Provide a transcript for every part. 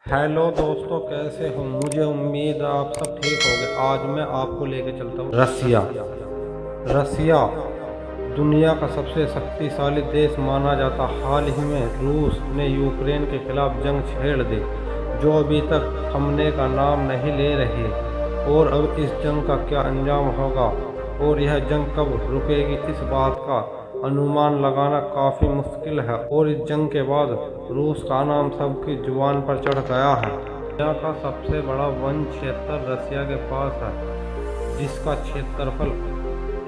Hello दोस्तों, कैसे हो? मुझे उम्मीद है आप सब ठीक होंगे। आज मैं आपको लेके चलता हूँ रसिया। रसिया दुनिया का सबसे शक्तिशाली देश माना जाता। हाल ही में रूस ने यूक्रेन के खिलाफ जंग छेड़ दी, जो अभी तक थमने का नाम नहीं ले रही। और अब इस जंग का क्या अंजाम होगा और यह जंग कब रुकेगी, इस बात का अनुमान लगाना काफ़ी मुश्किल है। और इस जंग के बाद रूस का नाम सबकी जुबान पर चढ़ गया है। दुनिया का सबसे बड़ा वन क्षेत्र रसिया के पास है, जिसका क्षेत्रफल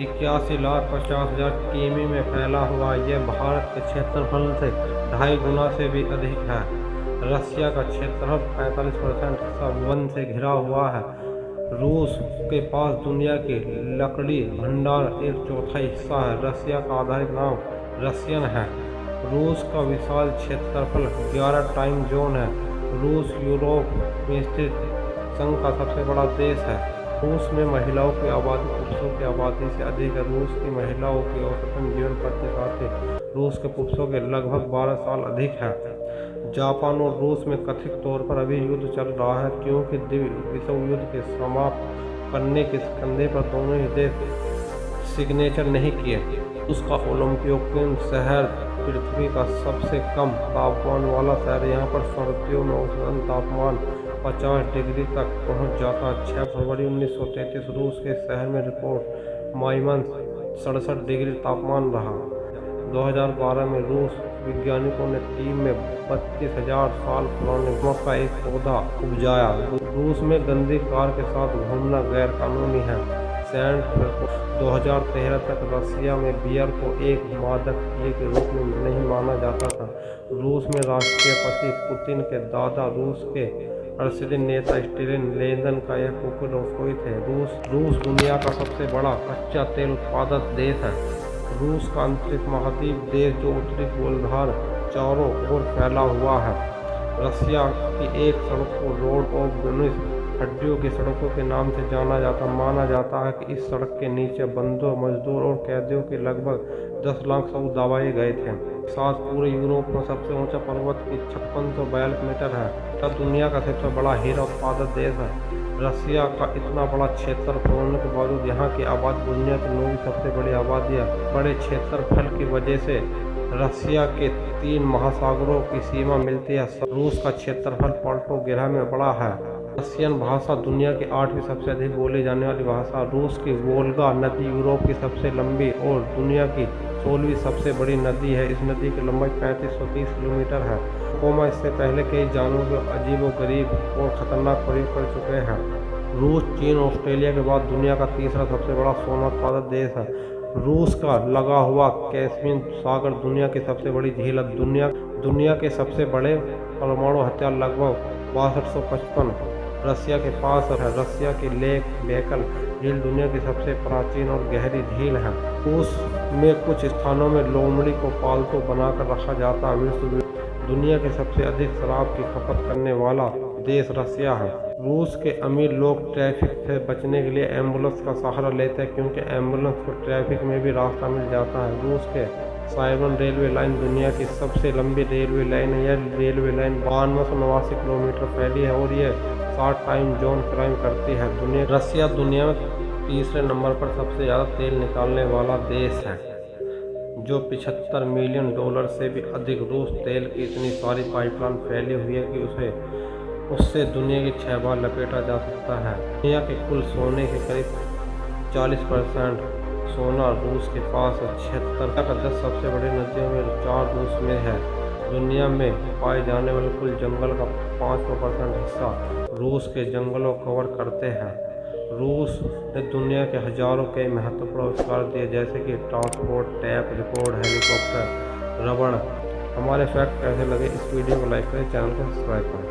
81,50,000 किमी में फैला हुआ है। यह भारत के क्षेत्रफल से 2.5 गुना से भी अधिक है। रसिया का क्षेत्रफल 45% हिस्सा वन से घिरा हुआ है। रूस के पास दुनिया की लकड़ी भंडार 1/4 हिस्सा है। रसिया का आधिकारिक नाम रसियन है। रूस का विशाल क्षेत्रफल 11 टाइम जोन है। रूस यूरोप में स्थित संघ का सबसे बड़ा देश है। रूस में महिलाओं की आबादी पुरुषों की आबादी से अधिक है। रूस की महिलाओं की औसतन जीवन प्रतिशत रूस के पुरुषों के लगभग 12 साल अधिक है। जापान और रूस में कथित तौर पर अभी युद्ध चल रहा है, क्योंकि विश्व युद्ध के समाप्त करने के कंधे पर दोनों ही देश सिग्नेचर नहीं किए। उसका ओलंपियोन शहर पृथ्वी का सबसे कम तापमान वाला शहर। यहाँ पर सर्दियों में औसतन तापमान 50 डिग्री तक पहुँच जाता। 6 फरवरी 1933 रूस के शहर में रिपोर्ट -67 डिग्री तापमान रहा। 2012 में रूस वैज्ञानिकों ने टीम में 32,000 साल पुराने नमक का एक पौधा उपजाया। रूस में गंदी कार के साथ घूमना गैर कानूनी है। सेंट 2013 तक रसिया में बियर को एक मादक पेय के रूप में नहीं माना जाता था। रूस में राष्ट्रपति पुतिन के दादा रूस के अर्शदीन नेता स्टालिन लेनिन का यह कुकुर रसोई थे। रूस दुनिया का सबसे बड़ा कच्चा तेल उत्पादक देश है। रूस का अंतरिक्ष महाद्वीप देश जो उत्तरी गोलार्ध चारों ओर फैला हुआ है। रसिया की एक सड़क को रोड ऑफ वेनिस हड्डियों की सड़कों के नाम से जाना जाता। माना जाता है कि इस सड़क के नीचे बंदों, मजदूर और कैदियों के लगभग 10 लाख शव दबाए गए थे। साथ पूरे यूरोप में सबसे ऊंचा पर्वत की 5642 मीटर है। यह दुनिया का सबसे बड़ा हीरा उत्पादक देश है। रसिया का इतना बड़ा क्षेत्रफल होने के बावजूद यहाँ की आबादी दुनिया की 9वीं सबसे बड़ी आबादी है। बड़े क्षेत्रफल की वजह से रसिया के 3 महासागरों की सीमा मिलती है। रूस का क्षेत्रफल पलटों गिरह में बड़ा है। रसियन भाषा दुनिया की 8वीं सबसे अधिक बोली जाने वाली भाषा। रूस की वोल्गा नदी यूरोप की सबसे लंबी और दुनिया की 16वीं सबसे बड़ी नदी है। इस नदी की लंबाई 3530 किलोमीटर है। इससे पहले कई जानवरों के अजीबोगरीब और खतरनाक प्रयोग कर चुके हैं। रूस चीन और ऑस्ट्रेलिया के बाद दुनिया का तीसरा सबसे बड़ा सोना उत्पादक देश है। रूस का लगा हुआ कैस्पियन सागर दुनिया की सबसे बड़ी झील है। दुनिया के सबसे बड़े परमाणु हथियार लगभग 6255 रसिया के पास है। रसिया की लेक बेकल झील दुनिया की सबसे प्राचीन और गहरी झील है। रूस में कुछ स्थानों में लोमड़ी को पालतू बनाकर रखा जाता है। दुनिया के सबसे अधिक शराब की खपत करने वाला देश रसिया है। रूस के अमीर लोग ट्रैफिक से बचने के लिए एम्बुलेंस का सहारा लेते हैं, क्योंकि एम्बुलेंस को ट्रैफिक में भी रास्ता मिल जाता है। रूस के साइबन रेलवे लाइन दुनिया की सबसे लंबी रेलवे लाइन है। यह रेलवे लाइन 9289 किलोमीटर फैली है और यह 60 टाइम जोन क्राइम करती है। रसिया दुनिया में तीसरे नंबर पर सबसे ज़्यादा तेल निकालने वाला देश है, जो $75 मिलियन से भी अधिक। रूस तेल की इतनी सारी पाइपलाइन फैली हुई है कि उससे दुनिया की 6 बार लपेटा जा सकता है। दुनिया के कुल सोने के करीब 40% सोना रूस के पास है। 10 सबसे बड़ी नदियों में 4 रूस में है। दुनिया में पाए जाने वाले कुल जंगल का 5% हिस्सा रूस के जंगलों कवर करते हैं। रूस ने दुनिया के हजारों के महत्वपूर्ण आविष्कार दिए, जैसे कि ट्रांसपोर्ट, टैप रिकॉर्ड, हेलीकॉप्टर, रबड़। हमारे फैक्ट कैसे लगे, इस वीडियो को लाइक करें, चैनल को सब्सक्राइब करें।